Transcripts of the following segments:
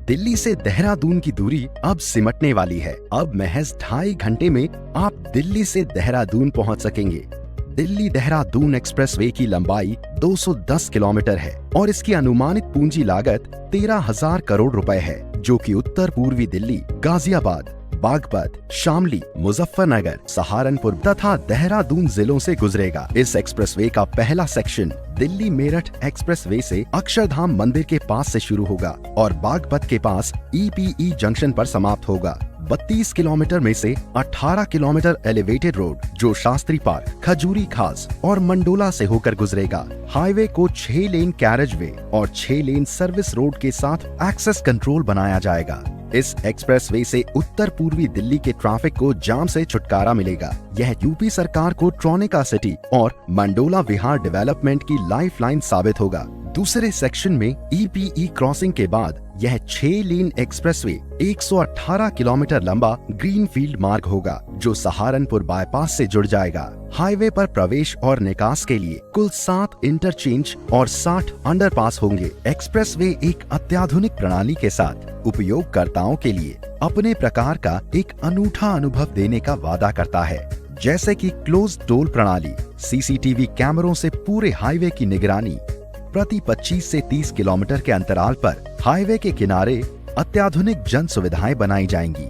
दिल्ली से देहरादून की दूरी अब सिमटने वाली है। अब महज 2.5 घंटे में आप दिल्ली से देहरादून पहुंच सकेंगे। दिल्ली देहरादून एक्सप्रेसवे की लंबाई 210 किलोमीटर है और इसकी अनुमानित पूंजी लागत 13,000 करोड़ रुपए है, जो कि उत्तर पूर्वी दिल्ली, गाजियाबाद, बागपत, शामली, मुजफ्फरनगर, सहारनपुर तथा देहरादून जिलों से गुजरेगा। इस एक्सप्रेसवे का पहला सेक्शन दिल्ली मेरठ एक्सप्रेसवे से अक्षरधाम मंदिर के पास से शुरू होगा और बागपत के पास EPE जंक्शन पर समाप्त होगा। 32 किलोमीटर में से 18 किलोमीटर एलिवेटेड रोड, जो शास्त्री पार्क, खजूरी खास और मंडोला से होकर गुजरेगा। हाईवे को 6 लेन कैरेज वे और 6 लेन सर्विस रोड के साथ एक्सेस कंट्रोल बनाया जाएगा। इस एक्सप्रेसवे से उत्तर पूर्वी दिल्ली के ट्रैफिक को जाम से छुटकारा मिलेगा। यह यूपी सरकार को ट्रोनिका सिटी और मंडोला विहार डेवलपमेंट की लाइफलाइन साबित होगा। दूसरे सेक्शन में EPE क्रॉसिंग के बाद यह 6 लेन एक्सप्रेसवे 118 किलोमीटर लंबा ग्रीनफील्ड मार्ग होगा, जो सहारनपुर बाईपास से जुड़ जाएगा। हाईवे पर प्रवेश और निकास के लिए कुल 7 इंटरचेंज और 60 अंडरपास होंगे। एक्सप्रेसवे एक अत्याधुनिक प्रणाली के साथ उपयोगकर्ताओं के लिए अपने प्रकार का एक अनूठा अनुभव देने का वादा करता है, जैसे कि क्लोज टोल प्रणाली, CCTV कैमरों से पूरे हाईवे की निगरानी, प्रति 25 से 30 किलोमीटर के अंतराल पर हाईवे के किनारे अत्याधुनिक जन सुविधाएं बनाई जाएंगी।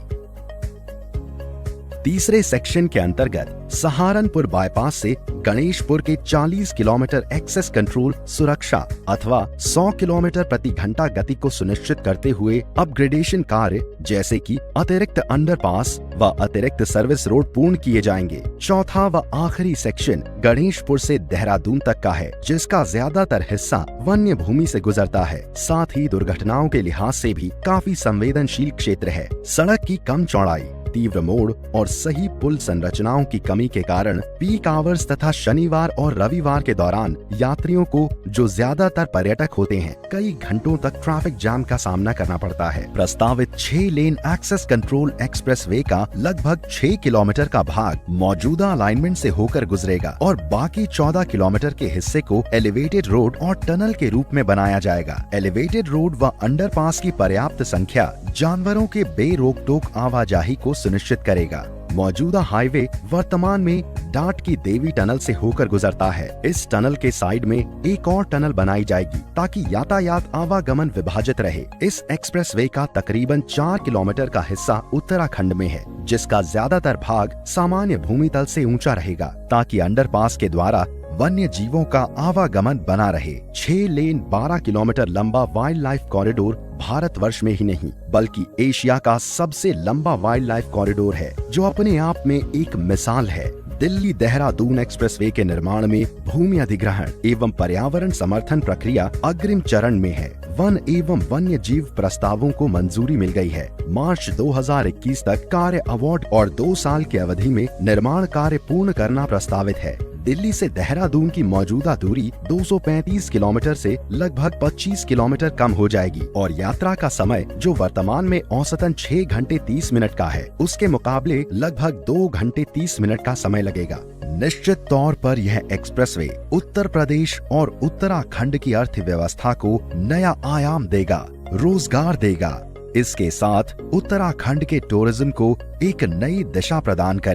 तीसरे सेक्शन के अंतर्गत सहारनपुर बाईपास से गणेशपुर के 40 किलोमीटर एक्सेस कंट्रोल सुरक्षा अथवा 100 किलोमीटर प्रति घंटा गति को सुनिश्चित करते हुए अपग्रेडेशन कार्य, जैसे कि अतिरिक्त अंडरपास व अतिरिक्त सर्विस रोड पूर्ण किए जाएंगे। चौथा व आखिरी सेक्शन गणेशपुर से देहरादून तक का है, जिसका ज्यादातर हिस्सा वन्य भूमि से गुजरता है। साथ ही दुर्घटनाओं के लिहाज से भी काफी संवेदनशील क्षेत्र है। सड़क की कम चौड़ाई, तीव्र मोड़ और सही पुल संरचनाओं की कमी के कारण पीक आवर्स तथा शनिवार और रविवार के दौरान यात्रियों को, जो ज्यादातर पर्यटक होते हैं, कई घंटों तक ट्रैफिक जाम का सामना करना पड़ता है। प्रस्तावित 6 लेन एक्सेस कंट्रोल एक्सप्रेसवे का लगभग 6 किलोमीटर का भाग मौजूदा अलाइनमेंट से होकर गुजरेगा और बाकी 14 किलोमीटर के हिस्से को एलिवेटेड रोड और टनल के रूप में बनाया जाएगा। एलिवेटेड रोड व अंडरपास की पर्याप्त संख्या जानवरों के बेरोक टोक आवाजाही को सुनिश्चित करेगा। मौजूदा हाईवे वर्तमान में डाट की देवी टनल से होकर गुजरता है। इस टनल के साइड में एक और टनल बनाई जाएगी ताकि यातायात आवागमन विभाजित रहे। इस एक्सप्रेसवे का तकरीबन 4 किलोमीटर का हिस्सा उत्तराखंड में है, जिसका ज्यादातर भाग सामान्य भूमि तल से ऊंचा रहेगा, ताकि अंडरपास के द्वारा वन्य जीवों का आवागमन बना रहे। 6 लेन 12 किलोमीटर लंबा वाइल्ड लाइफ कॉरिडोर भारतवर्ष में ही नहीं बल्कि एशिया का सबसे लंबा वाइल्ड लाइफ कॉरिडोर है, जो अपने आप में एक मिसाल है। दिल्ली देहरादून एक्सप्रेसवे के निर्माण में भूमि अधिग्रहण एवं पर्यावरण समर्थन प्रक्रिया अग्रिम चरण में है। वन एवं वन्य जीव प्रस्तावों को मंजूरी मिल गई है। मार्च 2021 तक कार्य अवार्ड और 2 साल की अवधि में निर्माण कार्य पूर्ण करना प्रस्तावित है। दिल्ली से देहरादून की मौजूदा दूरी 235 किलोमीटर से लगभग 25 किलोमीटर कम हो जाएगी और यात्रा का समय, जो वर्तमान में औसतन 6 घंटे 30 मिनट का है, उसके मुकाबले लगभग 2 घंटे 30 मिनट का समय लगेगा। निश्चित तौर पर यह एक्सप्रेसवे उत्तर प्रदेश और उत्तराखंड की अर्थव्यवस्था को नया आयाम देगा, रोजगार देगा। इसके साथ उत्तराखंड के टूरिज्म को एक नई दिशा प्रदान करेगा।